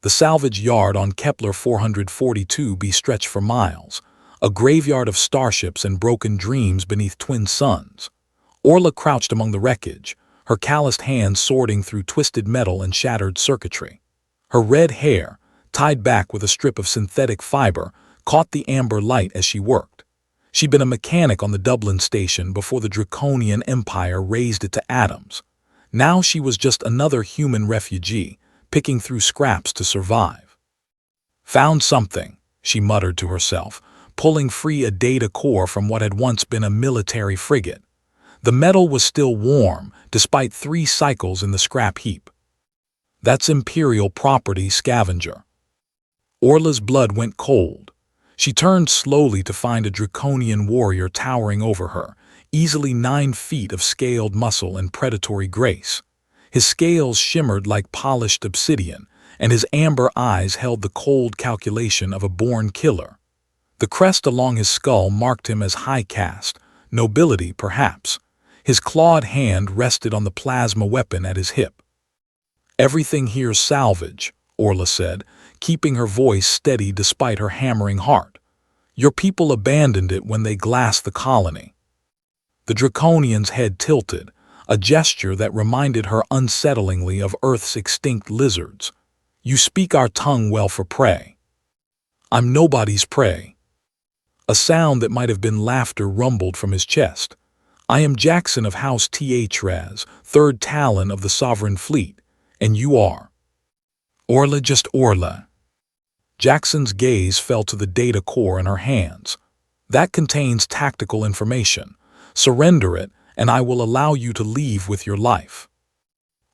The salvage yard on Kepler 442b stretched for miles, a graveyard of starships and broken dreams beneath twin suns. Orla crouched among the wreckage, her calloused hands sorting through twisted metal and shattered circuitry. Her red hair, tied back with a strip of synthetic fiber, caught the amber light as she worked. She'd been a mechanic on the Dublin station before the Draconian Empire razed it to atoms. Now she was just another human refugee, picking through scraps to survive. "Found something," she muttered to herself, pulling free a data core from what had once been a military frigate. The metal was still warm, despite 3 cycles in the scrap heap. "That's Imperial property, scavenger." Orla's blood went cold. She turned slowly to find a draconian warrior towering over her, easily 9 feet of scaled muscle and predatory grace. His scales shimmered like polished obsidian, and his amber eyes held the cold calculation of a born killer. The crest along his skull marked him as high caste, nobility perhaps. His clawed hand rested on the plasma weapon at his hip. "Everything here's salvage," Orla said, keeping her voice steady despite her hammering heart. "Your people abandoned it when they glassed the colony." The Draconian's head tilted, a gesture that reminded her unsettlingly of Earth's extinct lizards. "You speak our tongue well for prey." "I'm nobody's prey." A sound that might have been laughter rumbled from his chest. "I am Jackson of House Thras, 3rd Talon of the Sovereign Fleet, and you are—" "Orla, just Orla." Jackson's gaze fell to the data core in her hands. "That contains tactical information. Surrender it, and I will allow you to leave with your life."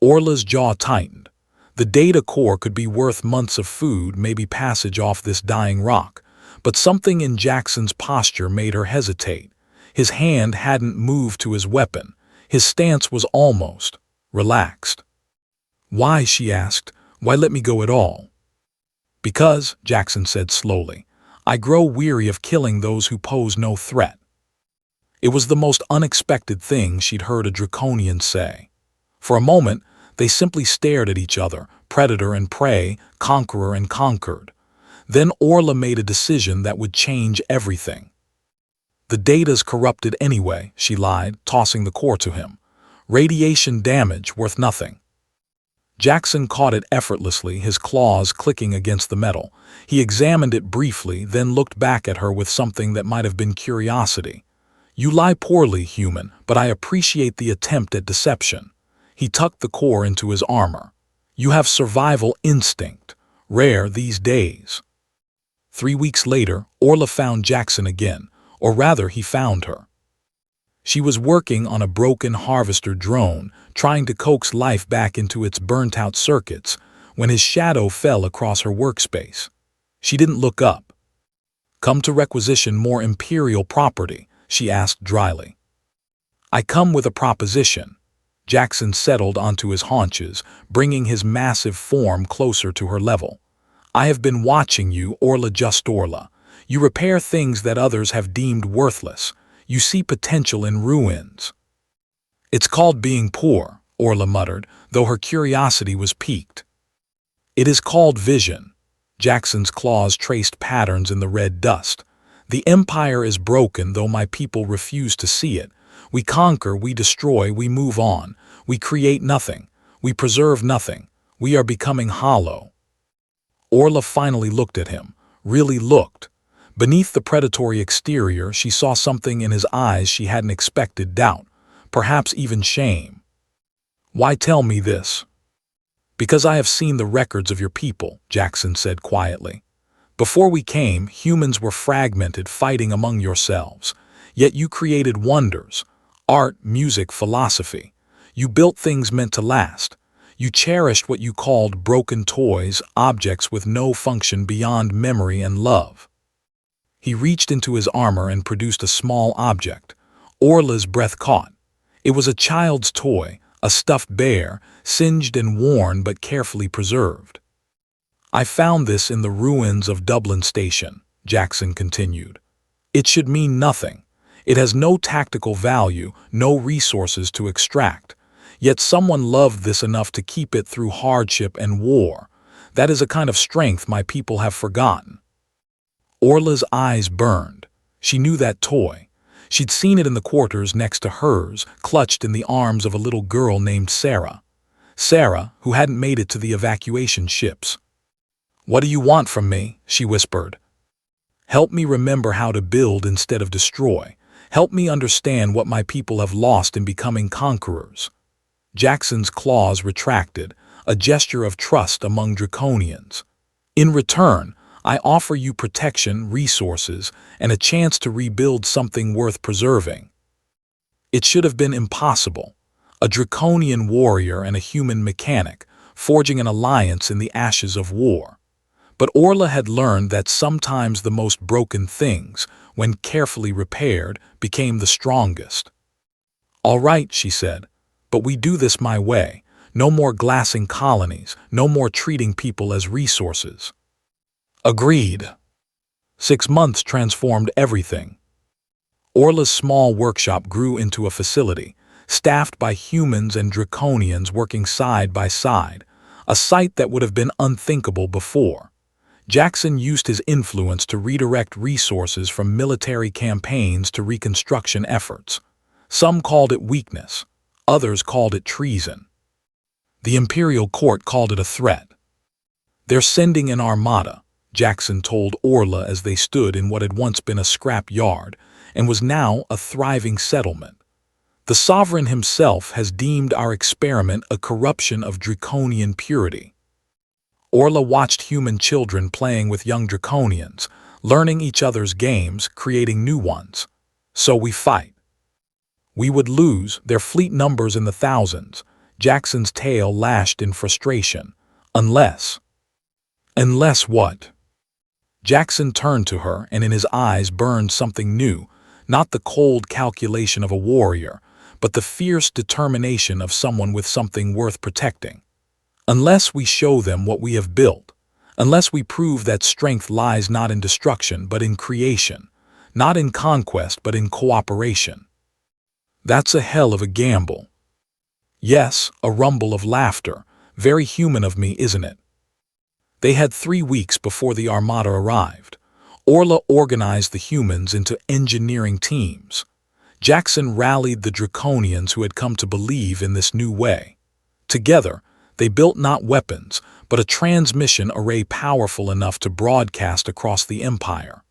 Orla's jaw tightened. The data core could be worth months of food, maybe passage off this dying rock, but something in Jackson's posture made her hesitate. His hand hadn't moved to his weapon. His stance was almost relaxed. "Why?" she asked. "Why let me go at all?" "Because," Jackson said slowly, "I grow weary of killing those who pose no threat." It was the most unexpected thing she'd heard a Draconian say. For a moment, they simply stared at each other, predator and prey, conqueror and conquered. Then Orla made a decision that would change everything. "The data's corrupted anyway," she lied, tossing the core to him. "Radiation damage worth nothing." Jackson caught it effortlessly, his claws clicking against the metal. He examined it briefly, then looked back at her with something that might have been curiosity. "You lie poorly, human, but I appreciate the attempt at deception." He tucked the core into his armor. "You have survival instinct, rare these days." 3 weeks later, Orla found Jackson again, or rather he found her. She was working on a broken harvester drone, trying to coax life back into its burnt-out circuits, when his shadow fell across her workspace. She didn't look up. "Come to requisition more Imperial property?" she asked dryly. "I come with a proposition." Jackson settled onto his haunches, bringing his massive form closer to her level. "I have been watching you, Orla, just Orla. You repair things that others have deemed worthless. You see potential in ruins." "It's called being poor," Orla muttered, though her curiosity was piqued. "It is called vision." Jackson's claws traced patterns in the red dust. "The Empire is broken, though my people refuse to see it. We conquer, we destroy, we move on. We create nothing. We preserve nothing. We are becoming hollow." Orla finally looked at him, really looked. Beneath the predatory exterior, she saw something in his eyes she hadn't expected: doubt, perhaps even shame. "Why tell me this?" "Because I have seen the records of your people," Jackson said quietly. "Before we came, humans were fragmented, fighting among yourselves. Yet you created wonders: art, music, philosophy. You built things meant to last. You cherished what you called broken toys, objects with no function beyond memory and love." He reached into his armor and produced a small object. Orla's breath caught. It was a child's toy, a stuffed bear, singed and worn but carefully preserved. "I found this in the ruins of Dublin Station," Jackson continued. "It should mean nothing. It has no tactical value, no resources to extract. Yet someone loved this enough to keep it through hardship and war. That is a kind of strength my people have forgotten." Orla's eyes burned. She knew that toy. She'd seen it in the quarters next to hers, clutched in the arms of a little girl named Sarah. Sarah, who hadn't made it to the evacuation ships. "What do you want from me?" she whispered. "Help me remember how to build instead of destroy. Help me understand what my people have lost in becoming conquerors." Jackson's claws retracted, a gesture of trust among draconians. "In return, I offer you protection, resources, and a chance to rebuild something worth preserving." It should have been impossible. A draconian warrior and a human mechanic, forging an alliance in the ashes of war. But Orla had learned that sometimes the most broken things, when carefully repaired, became the strongest. "All right," she said, "but we do this my way. No more glassing colonies, no more treating people as resources." Agreed. 6 months transformed everything. Orla's small workshop grew into a facility, staffed by humans and draconians working side by side, a sight that would have been unthinkable before. Jackson used his influence to redirect resources from military campaigns to reconstruction efforts. Some called it weakness, others called it treason. The imperial court called it a threat. "They're sending an armada," Jackson told Orla as they stood in what had once been a scrap yard and was now a thriving settlement. "The sovereign himself has deemed our experiment a corruption of draconian purity." Orla watched human children playing with young draconians, learning each other's games, creating new ones. "So we fight. We would lose, their fleet numbers in the thousands." Jackson's tail lashed in frustration. "Unless." "Unless what?" Jackson turned to her, and in his eyes burned something new, not the cold calculation of a warrior, but the fierce determination of someone with something worth protecting. "Unless we show them what we have built, unless we prove that strength lies not in destruction but in creation, not in conquest but in cooperation." "That's a hell of a gamble." "Yes," a rumble of laughter. "Very human of me, isn't it?" They had 3 weeks before the armada arrived. Orla organized the humans into engineering teams. Jackson rallied the draconians who had come to believe in this new way. Together, they built not weapons, but a transmission array powerful enough to broadcast across the empire.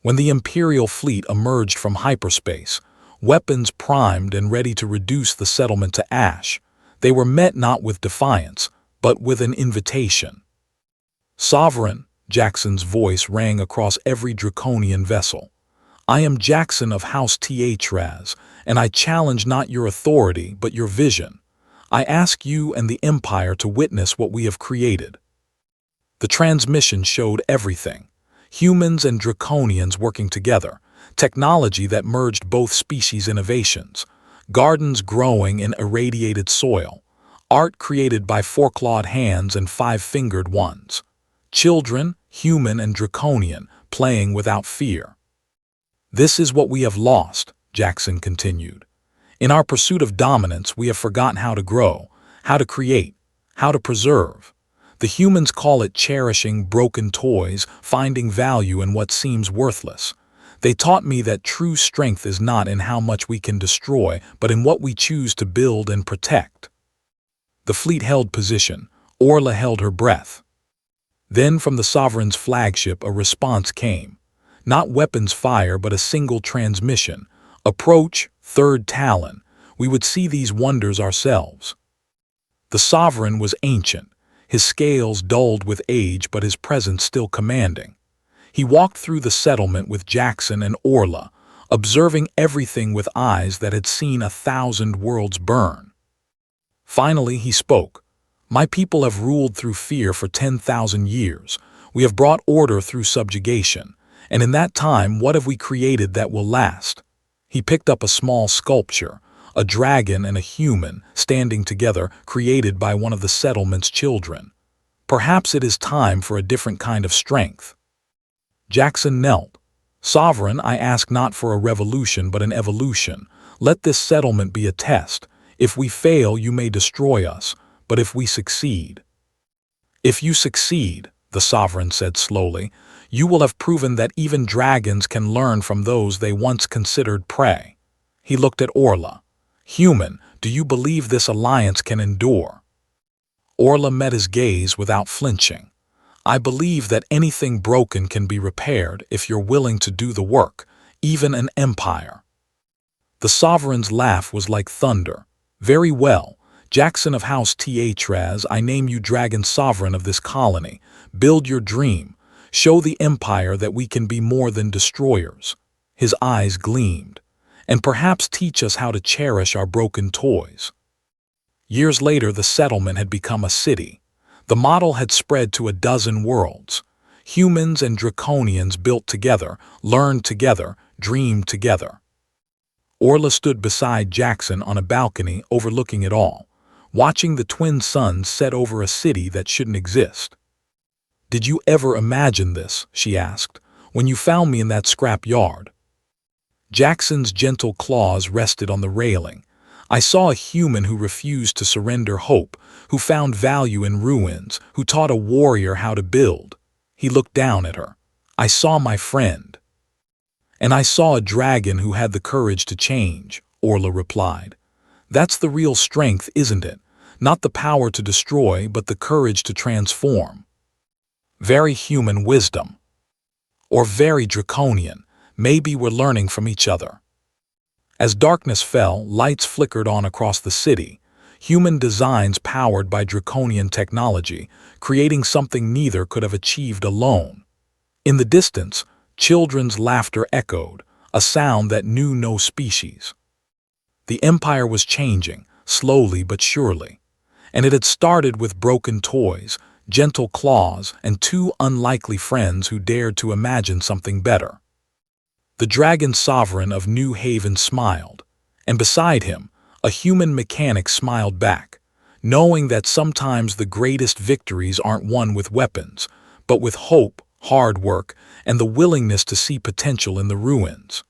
When the Imperial fleet emerged from hyperspace, weapons primed and ready to reduce the settlement to ash, they were met not with defiance, but with an invitation. "Sovereign," Jackson's voice rang across every draconian vessel. "I am Jackson of House Thraz, and I challenge not your authority but your vision. I ask you and the Empire to witness what we have created." The transmission showed everything. Humans and draconians working together, technology that merged both species innovations, gardens growing in irradiated soil, art created by 4-clawed hands and 5-fingered ones. Children, human and draconian, playing without fear. "This is what we have lost," Jackson continued. "In our pursuit of dominance, we have forgotten how to grow, how to create, how to preserve. The humans call it cherishing broken toys, finding value in what seems worthless. They taught me that true strength is not in how much we can destroy, but in what we choose to build and protect." The fleet held position. Orla held her breath. Then from the Sovereign's flagship a response came. Not weapons fire, but a single transmission. "Approach, third Talon. We would see these wonders ourselves." The Sovereign was ancient, his scales dulled with age but his presence still commanding. He walked through the settlement with Jackson and Orla, observing everything with eyes that had seen 1,000 worlds burn. Finally he spoke. "My people have ruled through fear for 10,000 years. We have brought order through subjugation. And in that time, what have we created that will last?" He picked up a small sculpture, a dragon and a human, standing together, created by one of the settlement's children. "Perhaps it is time for a different kind of strength." Jackson knelt. "Sovereign, I ask not for a revolution but an evolution. Let this settlement be a test. If we fail, you may destroy us, but if we succeed." If you succeed, the sovereign said slowly, you will have proven that even dragons can learn from those they once considered prey. He looked at Orla. Human, do you believe this alliance can endure? Orla met his gaze without flinching. I believe that anything broken can be repaired if you're willing to do the work, even an empire. The sovereign's laugh was like thunder. Very well, Jackson of House Thras, I name you Dragon Sovereign of this colony. Build your dream. Show the empire that we can be more than destroyers. His eyes gleamed. And perhaps teach us how to cherish our broken toys. Years later, the settlement had become a city. The model had spread to a dozen worlds. Humans and Draconians built together, learned together, dreamed together. Orla stood beside Jackson on a balcony overlooking it all, watching the twin suns set over a city that shouldn't exist. Did you ever imagine this, she asked, when you found me in that scrap yard? Jackson's gentle claws rested on the railing. I saw a human who refused to surrender hope, who found value in ruins, who taught a warrior how to build. He looked down at her. I saw my friend. And I saw a dragon who had the courage to change, Orla replied. That's the real strength, isn't it? Not the power to destroy, but the courage to transform. Very human wisdom. Or very draconian. Maybe we're learning from each other. As darkness fell, lights flickered on across the city, human designs powered by draconian technology, creating something neither could have achieved alone. In the distance, children's laughter echoed, a sound that knew no species. The empire was changing, slowly but surely, and it had started with broken toys, gentle claws, and two unlikely friends who dared to imagine something better. The dragon sovereign of New Haven smiled, and beside him, a human mechanic smiled back, knowing that sometimes the greatest victories aren't won with weapons, but with hope, hard work, and the willingness to see potential in the ruins.